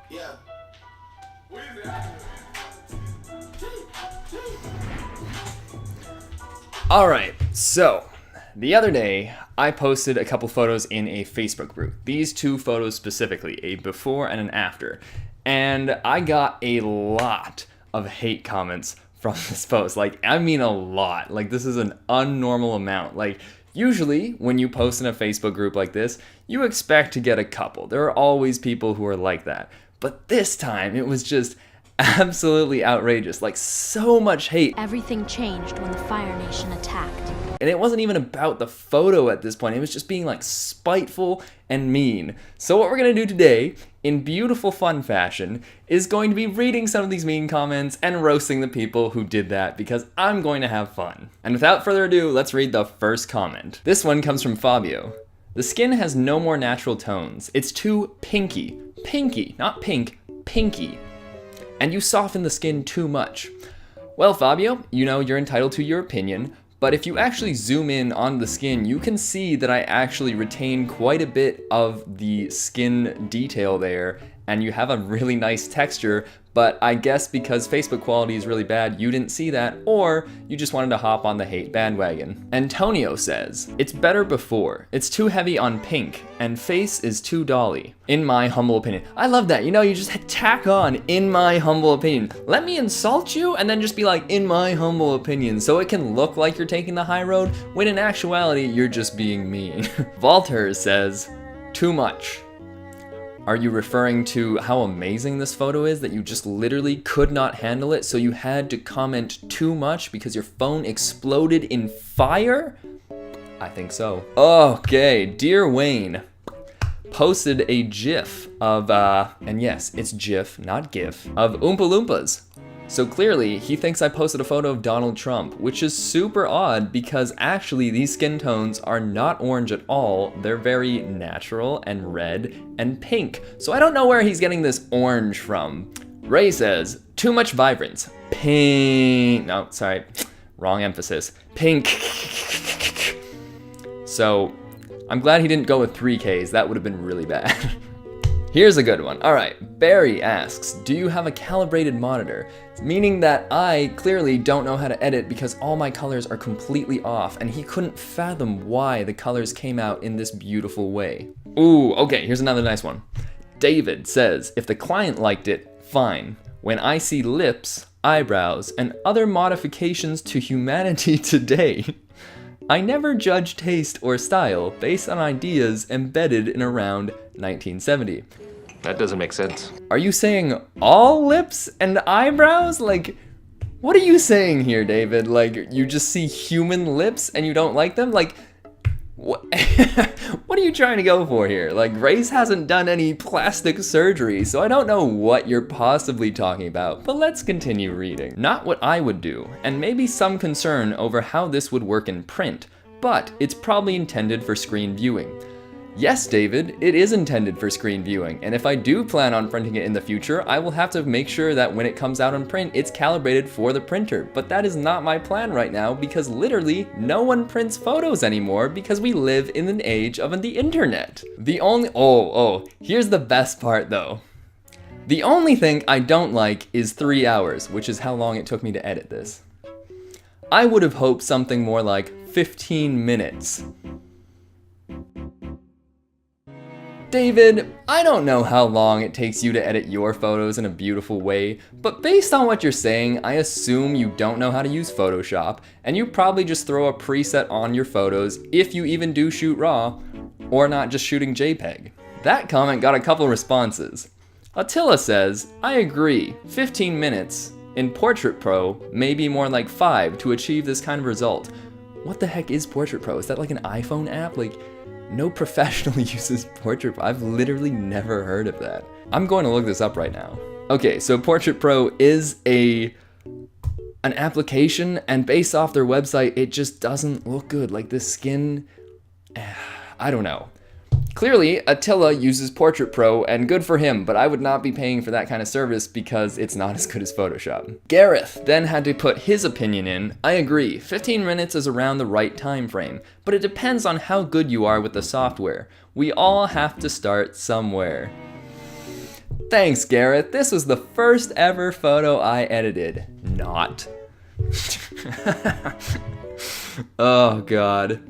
Yeah. Alright, so the other day I posted a couple photos in a Facebook group. These two photos specifically, a before and an after. And I got a lot of hate comments from this post. Like, I mean a lot. Like, this is an unnormal amount. Like, usually when you post in a Facebook group like this, you expect to get a couple. There are always people who are like that. But this time it was just absolutely outrageous. Like, so much hate. Everything changed when the Fire Nation attacked. And it wasn't even about the photo at this point. It was just being like spiteful and mean. So what we're going to do today, in beautiful fun fashion, is going to be reading some of these mean comments and roasting the people who did that because I'm going to have fun. And without further ado, let's read the first comment. This one comes from Fabio. The skin has no more natural tones. It's too pinky. Pinky, not pink, pinky. And you soften the skin too much. Well, Fabio, you know you're entitled to your opinion, but if you actually zoom in on the skin, you can see that I actually retain quite a bit of the skin detail there, and you have a really nice texture, but I guess because Facebook quality is really bad, you didn't see that, or you just wanted to hop on the hate bandwagon. Antonio says, it's better before. It's too heavy on pink, and face is too dolly. In my humble opinion. I love that. You know, you just tack on, in my humble opinion. Let me insult you, and then just be like, in my humble opinion, so it can look like you're taking the high road, when in actuality, you're just being mean. Walter says, too much. Are you referring to how amazing this photo is that you just literally could not handle it, so you had to comment too much because your phone exploded in fire? I think so. Okay, Dear Wayne posted a GIF of, and yes, it's GIF, not GIF, of Oompa Loompas. So clearly, he thinks I posted a photo of Donald Trump, which is super odd because actually these skin tones are not orange at all. They're very natural and red and pink. So I don't know where he's getting this orange from. Ray says, too much vibrance. Pink. No, sorry, wrong emphasis. Pink. So I'm glad he didn't go with 3Ks. That would have been really bad. Here's a good one. All right, Barry asks, do you have a calibrated monitor? Meaning that I clearly don't know how to edit because all my colors are completely off, and he couldn't fathom why the colors came out in this beautiful way. Ooh, okay, here's another nice one. David says, if the client liked it, fine. When I see lips, eyebrows, and other modifications to humanity today, I never judge taste or style based on ideas embedded in around 1970. That doesn't make sense. Are you saying all lips and eyebrows? Like, what are you saying here, David? Like, you just see human lips and you don't like them? Like, what, what are you trying to go for here? Like, Grace hasn't done any plastic surgery, so I don't know what you're possibly talking about, but let's continue reading. Not what I would do, and maybe some concern over how this would work in print, but it's probably intended for screen viewing. Yes, David, it is intended for screen viewing, and if I do plan on printing it in the future, I will have to make sure that when it comes out on print, it's calibrated for the printer. But that is not my plan right now because literally no one prints photos anymore because we live in an age of the internet. The only, here's the best part though. The only thing I don't like is 3 hours, which is how long it took me to edit this. I would have hoped something more like 15 minutes. David, I don't know how long it takes you to edit your photos in a beautiful way, but based on what you're saying, I assume you don't know how to use Photoshop, and you probably just throw a preset on your photos if you even do shoot RAW, or not just shooting JPEG. That comment got a couple responses. Attila says, I agree, 15 minutes. In Portrait Pro, maybe more like 5 to achieve this kind of result. What the heck is Portrait Pro? Is that like an iPhone app? Like, no professional uses Portrait Pro. I've literally never heard of that. I'm going to look this up right now. Okay, so Portrait Pro is an application, and based off their website, it just doesn't look good. Like the skin, I don't know. Clearly, Attila uses Portrait Pro, and good for him, but I would not be paying for that kind of service because it's not as good as Photoshop. Gareth then had to put his opinion in. I agree, 15 minutes is around the right time frame, but it depends on how good you are with the software. We all have to start somewhere. Thanks, Gareth. This was the first ever photo I edited. Not. Oh, God.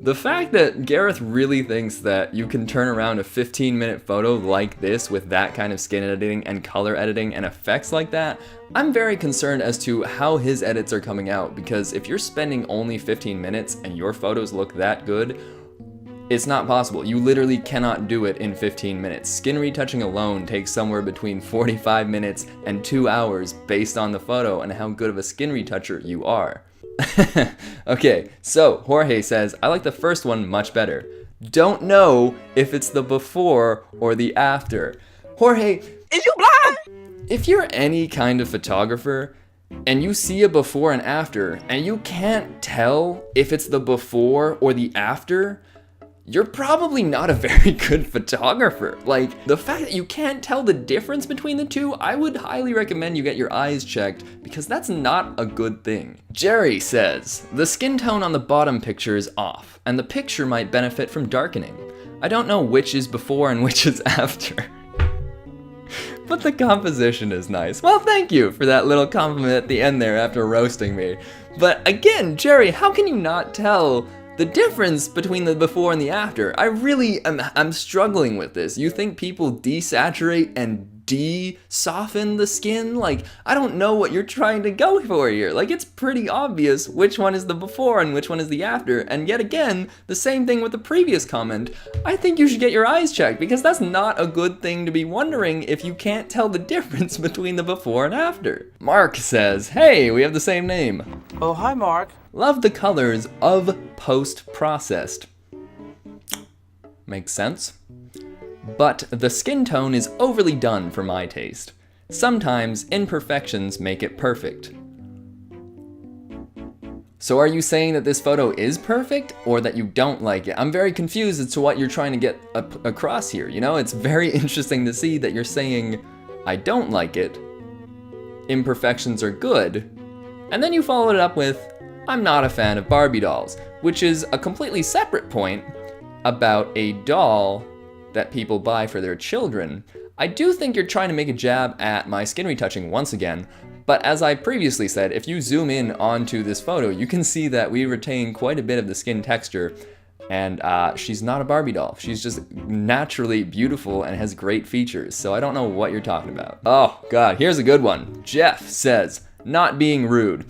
The fact that Gareth really thinks that you can turn around a 15-minute photo like this with that kind of skin editing and color editing and effects like that, I'm very concerned as to how his edits are coming out, because if you're spending only 15 minutes and your photos look that good, it's not possible. You literally cannot do it in 15 minutes. Skin retouching alone takes somewhere between 45 minutes and 2 hours based on the photo and how good of a skin retoucher you are. Okay, so Jorge says, I like the first one much better. Don't know if it's the before or the after. Jorge, Is you blind? if you're any kind of photographer and you see a before and after and you can't tell if it's the before or the after, you're probably not a very good photographer. Like, the fact that you can't tell the difference between the two, I would highly recommend you get your eyes checked, because that's not a good thing. Jerry says, the skin tone on the bottom picture is off, and the picture might benefit from darkening. I don't know which is before and which is after. But the composition is nice. Well, thank you for that little compliment at the end there after roasting me. But again, Jerry, how can you not tell the difference between the before and the after? I really I'm struggling with this. You think people desaturate and de-soften the skin? Like, I don't know what you're trying to go for here. Like, it's pretty obvious which one is the before and which one is the after. And yet again, the same thing with the previous comment. I think you should get your eyes checked, because that's not a good thing to be wondering if you can't tell the difference between the before and after. Marc says, hey, we have the same name. Oh, hi, Mark. Love the colors of post-processed. Makes sense. But the skin tone is overly done for my taste. Sometimes imperfections make it perfect. So are you saying that this photo is perfect, or that you don't like it? I'm very confused as to what you're trying to get across here. You know, it's very interesting to see that you're saying, I don't like it, imperfections are good, and then you followed it up with, I'm not a fan of Barbie dolls, which is a completely separate point about a doll that people buy for their children. I do think you're trying to make a jab at my skin retouching once again, but as I previously said, if you zoom in onto this photo, you can see that we retain quite a bit of the skin texture, and she's not a Barbie doll. She's just naturally beautiful and has great features, so I don't know what you're talking about. Oh God, here's a good one. Jeff says, not being rude.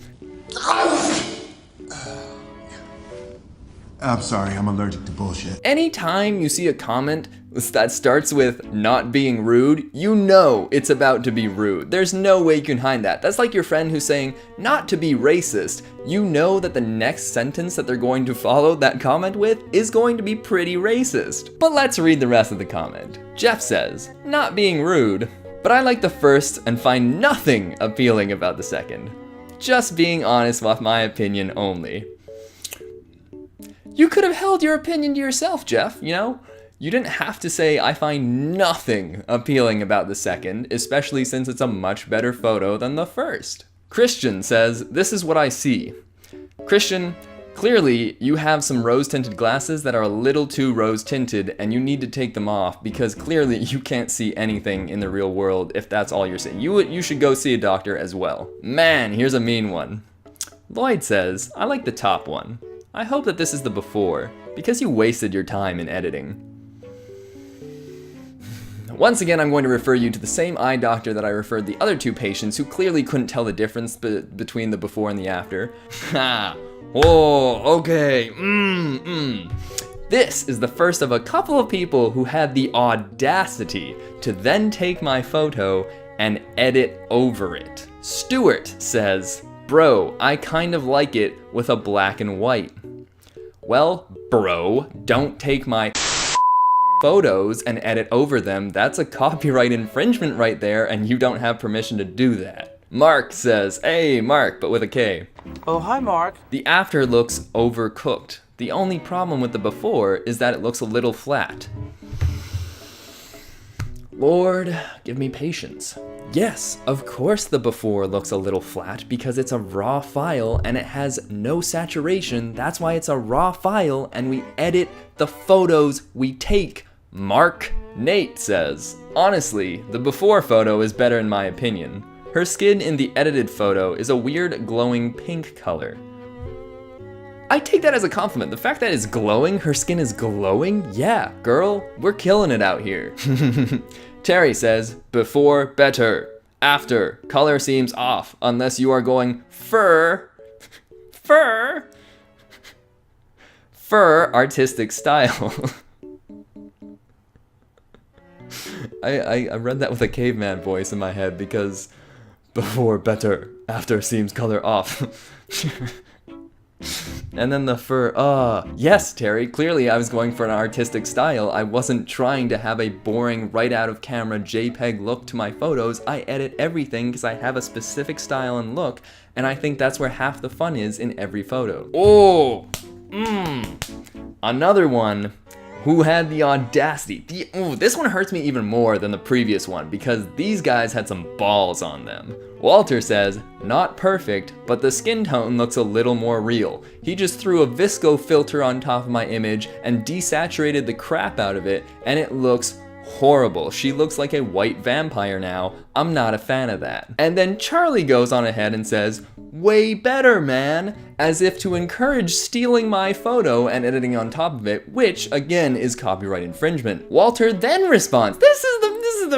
I'm sorry, I'm allergic to bullshit. Anytime you see a comment that starts with not being rude, you know it's about to be rude. There's no way you can hide that. That's like your friend who's saying not to be racist. You know that the next sentence that they're going to follow that comment with is going to be pretty racist. But let's read the rest of the comment. Jeff says, not being rude, but I like the first and find nothing appealing about the second. Just being honest with my opinion only. You could have held your opinion to yourself, Jeff, you know? You didn't have to say, I find nothing appealing about the second, especially since it's a much better photo than the first. Christian says, this is what I see. Christian, clearly you have some rose-tinted glasses that are a little too rose-tinted, and you need to take them off, because clearly you can't see anything in the real world if that's all you're saying. You should go see a doctor as well. Man, here's a mean one. Lloyd says, I like the top one. I hope that this is the before, because you wasted your time in editing. Once again, I'm going to refer you to the same eye doctor that I referred the other two patients who clearly couldn't tell the difference between the before and the after. Ha! Oh, okay. This is the first of a couple of people who had the audacity to then take my photo and edit over it. Stuart says, bro, I kind of like it with a black and white. Well, bro, don't take my photos and edit over them. That's a copyright infringement right there, and you don't have permission to do that. Marc says, hey, Marc, but with a K. Oh, hi, Mark. The after looks overcooked. The only problem with the before is that it looks a little flat. Lord, give me patience. Yes, of course the before looks a little flat because it's a raw file and it has no saturation. That's why it's a raw file and we edit the photos we take. Marc, Nate says, honestly, the before photo is better in my opinion. Her skin in the edited photo is a weird glowing pink color. I take that as a compliment. The fact that it's glowing, her skin is glowing? Yeah, girl, we're killing it out here. Terry says, before, better. After, color seems off, unless you are going fur, artistic style. I read that with a caveman voice in my head because before, better. After seems color off. And then the fur, yes, Terry, clearly I was going for an artistic style. I wasn't trying to have a boring, right out of camera JPEG look to my photos. I edit everything because I have a specific style and look, and I think that's where half the fun is in every photo. Oh, another one who had the audacity. This one hurts me even more than the previous one because these guys had some balls on them. Walter says, not perfect, but the skin tone looks a little more real. He just threw a visco filter on top of my image and desaturated the crap out of it, and it looks horrible. She looks like a white vampire now. I'm not a fan of that. And then Charlie goes on ahead and says, way better, man, as if to encourage stealing my photo and editing on top of it, which again is copyright infringement. Walter then responds, this is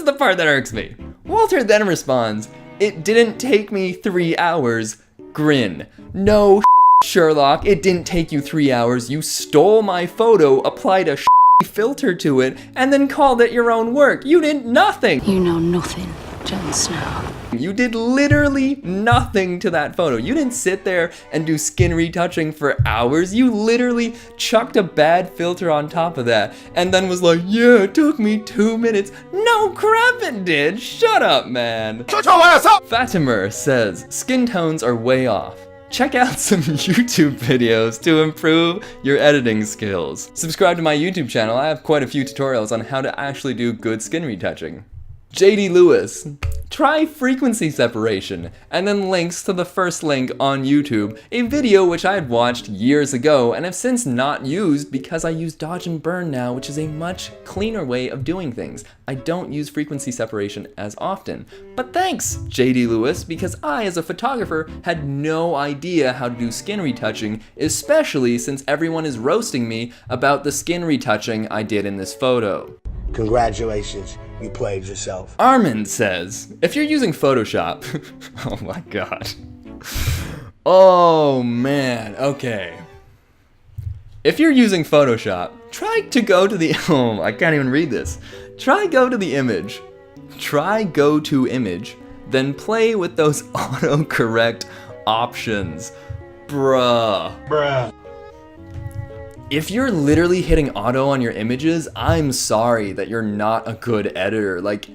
the part that irks me. Walter then responds, it didn't take me 3 hours, grin. No Sherlock, it didn't take you 3 hours. You stole my photo, applied a filter to it, and then called it your own work. You did nothing. You know nothing, Jon Snow. You did literally nothing to that photo. You didn't sit there and do skin retouching for hours. You literally chucked a bad filter on top of that and then was like, yeah, it took me 2 minutes. No crap it did. Shut up, man. Shut your ass up! Fatimer says, skin tones are way off. Check out some YouTube videos to improve your editing skills. Subscribe to my YouTube channel. I have quite a few tutorials on how to actually do good skin retouching. JD Lewis, try frequency separation, and then links to the first link on YouTube, a video which I had watched years ago and have since not used because I use dodge and burn now, which is a much cleaner way of doing things. I don't use frequency separation as often. But thanks, JD Lewis, because I, as a photographer, had no idea how to do skin retouching, especially since everyone is roasting me about the skin retouching I did in this photo. Congratulations, you played yourself. Armand says, if you're using Photoshop, oh my god. Oh man, okay. If you're using Photoshop, try to go to the, oh, I can't even read this. Try go to the image. Try go to image, then play with those autocorrect options. Bruh. If you're literally hitting auto on your images, I'm sorry that you're not a good editor. Like,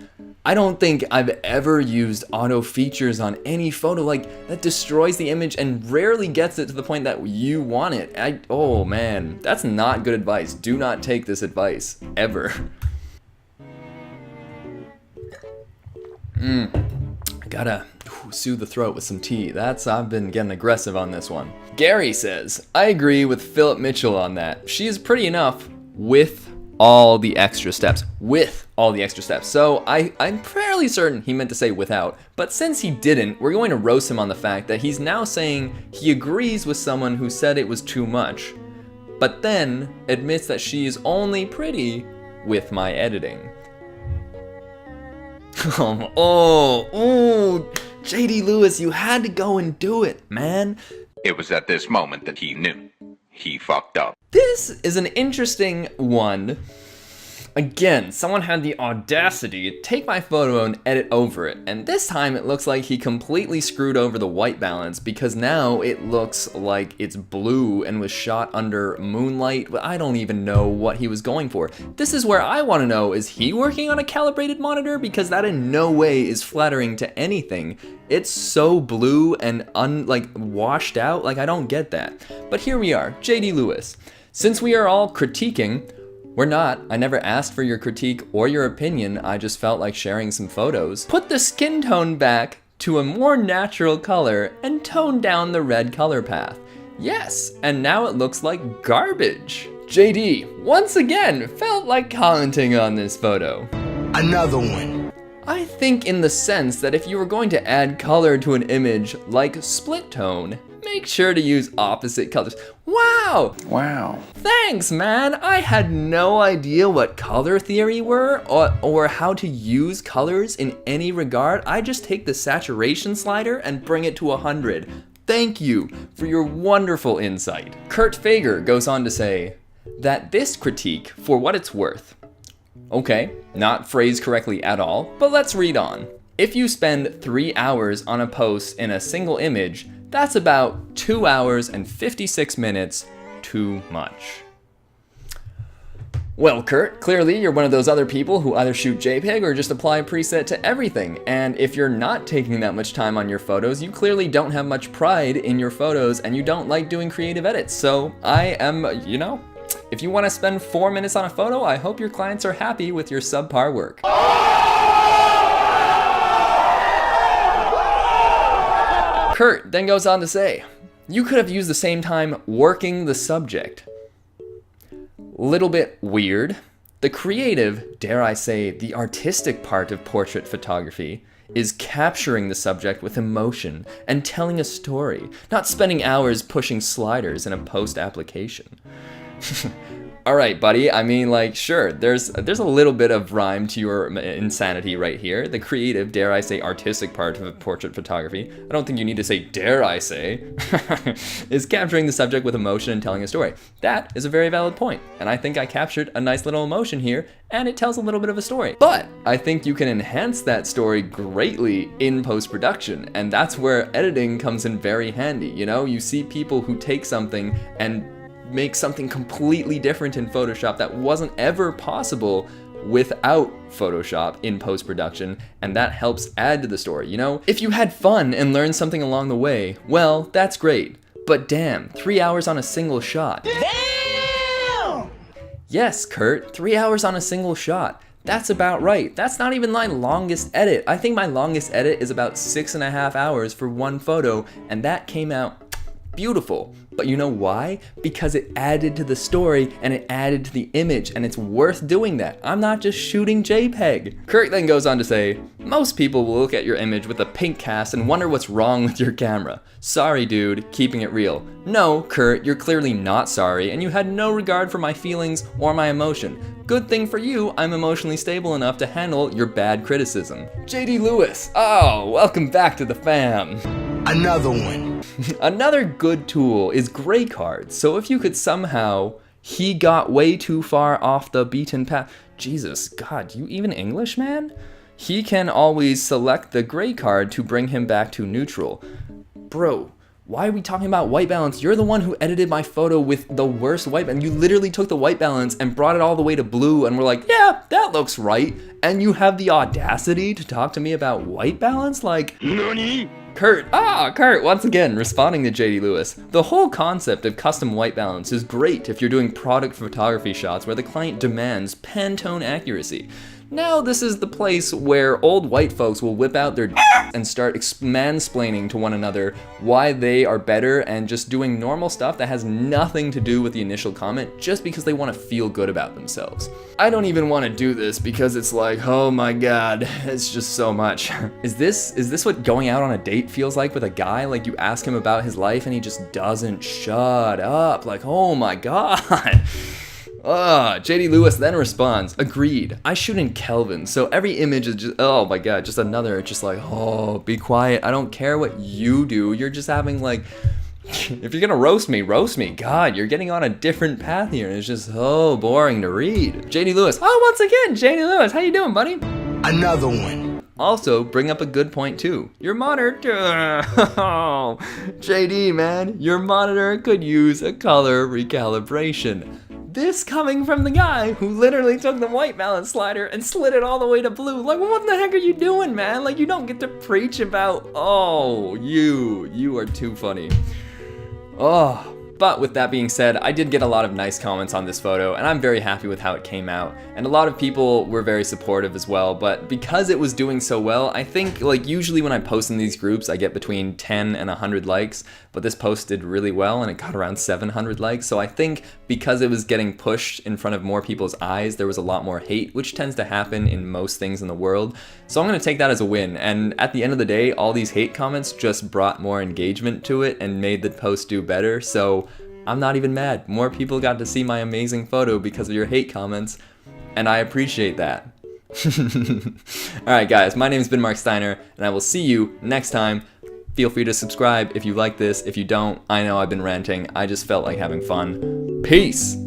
I don't think I've ever used auto features on any photo. Like, that destroys the image and rarely gets it to the point that you want it. Oh man, that's not good advice. Do not take this advice, ever. I gotta soothe the throat with some tea. I've been getting aggressive on this one. Gary says, I agree with Philip Mitchell on that. She is pretty enough with all the extra steps. With all the extra steps. So I'm fairly certain he meant to say without, but since he didn't, we're going to roast him on the fact that he's now saying he agrees with someone who said it was too much, but then admits that she is only pretty with my editing. JD Lewis, you had to go and do it, man. It was at this moment that he knew. He fucked up. This is an interesting one. Again, someone had the audacity to take my photo and edit over it, and this time it looks like he completely screwed over the white balance because now it looks like it's blue and was shot under moonlight. I don't even know what he was going for. This is where I want to know, is he working on a calibrated monitor? Because that in no way is flattering to anything. It's so blue and washed out, like I don't get that. But here we are, JD Lewis. Since we are all critiquing, we're not. I never asked for your critique or your opinion. I just felt like sharing some photos. Put the skin tone back to a more natural color and tone down the red color path. Yes, and now it looks like garbage. JD, once again, felt like commenting on this photo. Another one. I think in the sense that if you were going to add color to an image like split tone, make sure to use opposite colors. Wow! Wow. Thanks, man! I had no idea what color theory were or how to use colors in any regard. I just take the saturation slider and bring it to 100. Thank you for your wonderful insight. Kurt Fager goes on to say that this critique, for what it's worth. Okay, not phrased correctly at all, but let's read on. If you spend 3 hours on a post in a single image, that's about 2 hours and 56 minutes too much. Well, Kurt, clearly you're one of those other people who either shoot JPEG or just apply a preset to everything. And if you're not taking that much time on your photos, you clearly don't have much pride in your photos and you don't like doing creative edits. So I am, if you want to spend 4 minutes on a photo, I hope your clients are happy with your subpar work. Kurt then goes on to say, you could have used the same time working the subject. Little bit weird. The creative, dare I say, the artistic part of portrait photography is capturing the subject with emotion and telling a story, not spending hours pushing sliders in a post application. All right, buddy. I mean, like, sure, there's a little bit of rhyme to your insanity right here. The creative, dare I say, artistic part of portrait photography, I don't think you need to say dare I say, is capturing the subject with emotion and telling a story. That is a very valid point, and I think I captured a nice little emotion here, and it tells a little bit of a story. But I think you can enhance that story greatly in post-production, and that's where editing comes in very handy. You see people who take something and make something completely different in Photoshop that wasn't ever possible without Photoshop in post-production, and that helps add to the story, If you had fun and learned something along the way, well, that's great. But damn, 3 hours on a single shot. Damn! Yes, Kurt, 3 hours on a single shot. That's about right. That's not even my longest edit. I think my longest edit is about 6.5 hours for one photo, and that came out beautiful. But you know why? Because it added to the story and it added to the image, and it's worth doing that. I'm not just shooting JPEG. Kurt then goes on to say, most people will look at your image with a pink cast and wonder what's wrong with your camera. Sorry, dude, keeping it real. No, Kurt, you're clearly not sorry, and you had no regard for my feelings or my emotion. Good thing for you, I'm emotionally stable enough to handle your bad criticism. JD Lewis, oh, welcome back to the fam. Another one. Another good tool is gray cards. So if you could somehow, he got way too far off the beaten path. Jesus, God, you even English, man? He can always select the gray card to bring him back to neutral. Bro, why are we talking about white balance? You're the one who edited my photo with the worst white balance. You literally took the white balance and brought it all the way to blue and were like, yeah, that looks right. And you have the audacity to talk to me about white balance? Like, NANI? Kurt, once again, responding to JD Lewis. The whole concept of custom white balance is great if you're doing product photography shots where the client demands Pantone accuracy. Now this is the place where old white folks will whip out their and start mansplaining to one another why they are better and just doing normal stuff that has nothing to do with the initial comment just because they want to feel good about themselves. I don't even want to do this because it's like, oh my god, it's just so much. Is this what going out on a date feels like with a guy? Like you ask him about his life and he just doesn't shut up. Like, oh my god. JD Lewis then responds, agreed. I shoot in Kelvin, so every image is just, oh my god, just another, just like, oh, be quiet. I don't care what you do. You're just having like, if you're gonna roast me, God, you're getting on a different path here, and it's just so boring to read. JD Lewis, once again, JD Lewis, how you doing, buddy? Another one. Also, bring up a good point too. Your monitor, JD, man, your monitor could use a color recalibration. This coming from the guy who literally took the white balance slider and slid it all the way to blue. Like, what the heck are you doing, man? Like, you don't get to preach about, you are too funny. But with that being said, I did get a lot of nice comments on this photo, and I'm very happy with how it came out. And a lot of people were very supportive as well, but because it was doing so well, I think, like, usually when I post in these groups, I get between 10 and 100 likes, but this post did really well, and it got around 700 likes, so I think because it was getting pushed in front of more people's eyes, there was a lot more hate, which tends to happen in most things in the world. So I'm gonna take that as a win, and at the end of the day, all these hate comments just brought more engagement to it and made the post do better, so I'm not even mad. More people got to see my amazing photo because of your hate comments, and I appreciate that. Alright guys, my name's been Marc Steiner, and I will see you next time. Feel free to subscribe if you like this. If you don't, I know I've been ranting. I just felt like having fun. Peace!